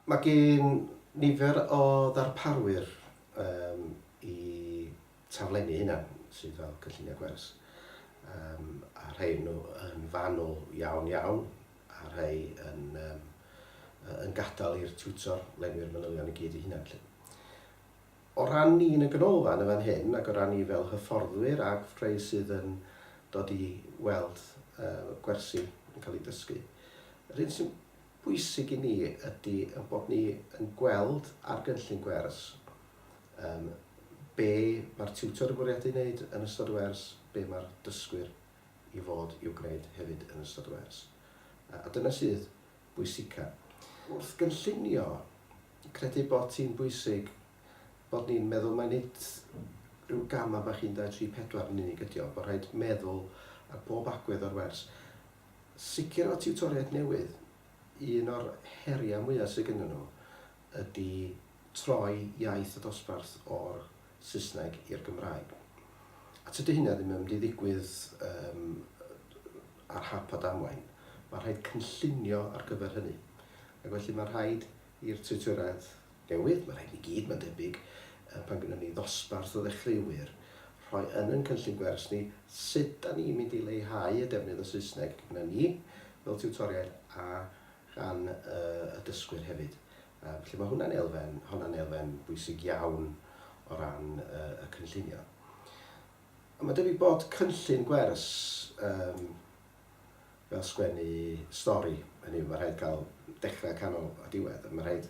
Mae gen nifer o ddarparwyr i taflennu hynna sydd fel Cynllunio Gwers. A rhai nhw yn fanwl iawn, a rhai yn gadael i'r tiwtor lenwi'r manylion i gyd i hynna. O ran ni yn y ganolfan y fan hyn, ac o ran ni fel hyfforddwyr ac rhai sydd yn dod i weld gwersi yn cael ei dysgu, yr un sy'n bwysig i ni ydy bod ni yn gweld ar gynllun gwers be mae'r tiwtor yn bwriadu wneud yn ystod y wers, be mae'r dysgwyr i fod i'w gwneud hefyd yn ystod y wers. A dyna sydd bwysica. Wrth gynllunio, credu bod ti'n bwysig bod ni'n meddwl mae nid rhyw gama bach 1, 2, 3, 4 yn unig ydi o, bod rhaid meddwl ar bob agwedd o'r wers. Sicr o tiwtoriaeth newydd, un o'r heriau mwyaf sydd gennym nhw ydy troi iaith y dosbarth o'r Saesneg i'r Gymraeg. A tydy hynna ddim yn mynd i ddigwydd ar hap a damwain. Mae rhaid cynllunio ar gyfer hynny. Ac felly mae rhaid i'r tiwtoriaeth newydd, mae rhaid i gyd, mae'n debyg, pan gynnon ni ddosbarth o ddechreuwyr, rhoi yn cynllun gwers ni sut da ni'n mynd i leihau y defnydd o Saesneg gyda ni fel tiwtoriaeth a gan y dysgwyr hefyd. Felly mae hwnna'n elfen bwysig iawn o ran y cynllunio. A mae debyg bod cynllun gwers fel sgwennu stori, hynny yw, mae rhaid cael dechrau, canol a diwedd. Mae rhaid,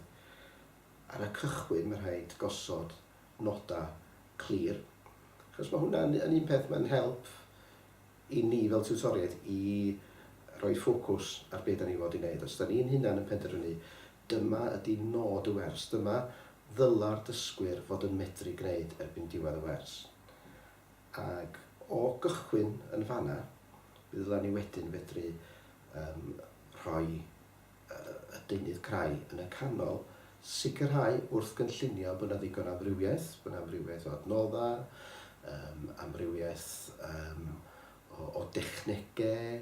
ar y cychwyn, mae rhaid gosod nodau clir. Achos mae hwnna'n un peth mae'n help i ni fel tiwtoriaeth i roi ffocws ar beth da ni fod i wneud. Os da ni'n hunain yn penderfynu, dyma ydy nod y wers, dyma ddyla'r dysgwyr fod yn medru gwneud erbyn diwedd y wers. Ac o gychwyn yn fanna, bydd ddyla ni wedyn fedru rhoi y deunydd crau yn y canol, sicrhau wrth gynllunio bod yna ddigon amrywiaeth, bod yna amrywiaeth o adnoddau, amrywiaeth o dechnegau,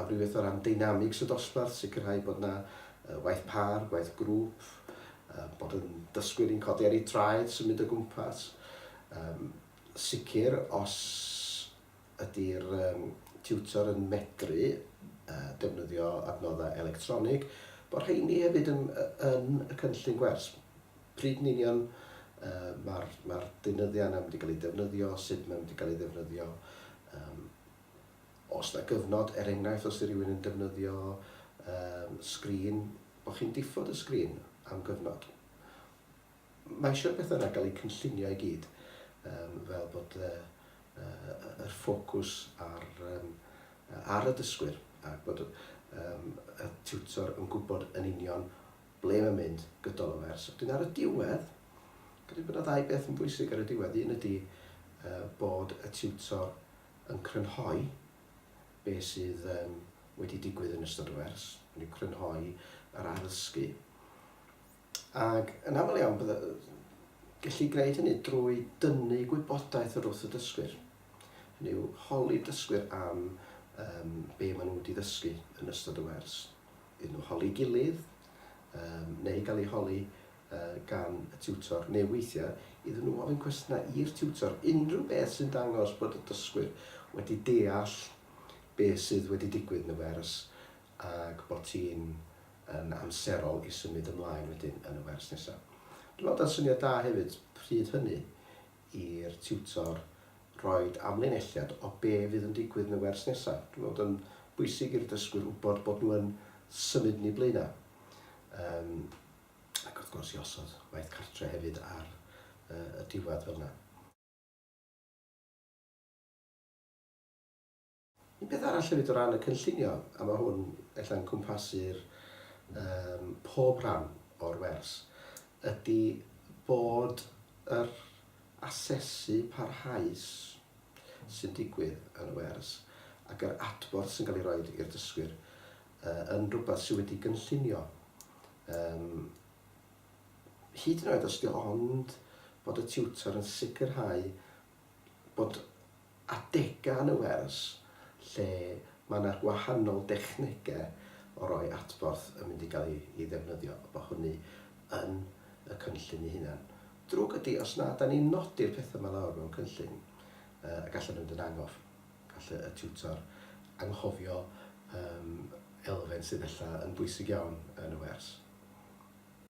amrywiaeth o ran dynamics y dosbarth, sicrhau bod yna waith par, waith grŵp, bod yn dysgwyr i'n codi ar ei traed, symud o gwmpas. Sicr, os ydy'r tiwtor yn medru defnyddio adnoddau electronig, bod rheini hefyd yn y cynllun gwers. Pryd yn union mae'r deunyddiau yna wedi cael ei defnyddio, sut mae'n wedi cael ei defnyddio. Os yna gyfnod, enghraifft, os ydy rhywun yn defnyddio sgrin, bod chi'n diffod y sgrin am gyfnod. Mae eisiau'r beth yna gael ei cynllunio i gyd, fel bod yr ffocws ar y dysgwyr, ac bod y tiwtor yn gwybod yn union ble mae'n mynd gydol y wers. Wedyn ar y diwedd, credu bod yna ddau beth yn bwysig ar y diwedd. Un ydy bod y tiwtor yn crynhoi beth sydd wedi digwydd yn ystod y wers, yn ei crynhoi yr addysgu. Ac yn aml iawn, gallu gwneud hynny drwy dynnu gwybodaeth ar wrth y dysgwyr. Hynny yw, holi dysgwyr am be maen nhw wedi ddysgu yn ystod y wers. Iddyn nhw holi gilydd, neu gael ei holi gan y tiwtor, neu weithiau, iddyn nhw ofyn cwestiynau i'r tiwtor, unrhyw beth sy'n dangos bod y dysgwyr wedi deall beth sydd wedi digwydd yn y wers, ac bod ti'n amserol i symud ymlaen wedyn yn y wers nesaf. Dwi'n meddwl da'n syniad da hefyd pryd hynny i'r tiwtor rhoi amlinelliad o be fydd yn digwydd yn y wers nesaf. Dwi'n meddwl da'n bwysig i'r dysgwyr wybod bod nhw yn symud ni blaena. Ac wrth gwrs i osod waith cartre hefyd ar y diwedd fel yna. Un peth arall hefyd o ran y cynllunio, a mae hwn ella'n cwmpasu'r pob rhan o'r wers, ydy bod yr asesu parhaus sy'n digwydd yn y wers ac yr adborth sy'n cael ei roi i'r dysgwyr yn rhywbeth sydd wedi gynllunio. Hyd yn oed os ydy ond bod y tiwtor yn sicrhau bod adegau yn y wers lle mae yna gwahanol dechnegau o roi adborth yn mynd i gael ei ddefnyddio, bod hwnny yn y cynllun ei hunan. Drwg ydy, os na, da ni'n nodi'r pethau yma lawr mewn cynllun, a gallen nhw'n dyn angof. Gall y tiwtor anghofio elfen sydd ella yn bwysig iawn yn y wers.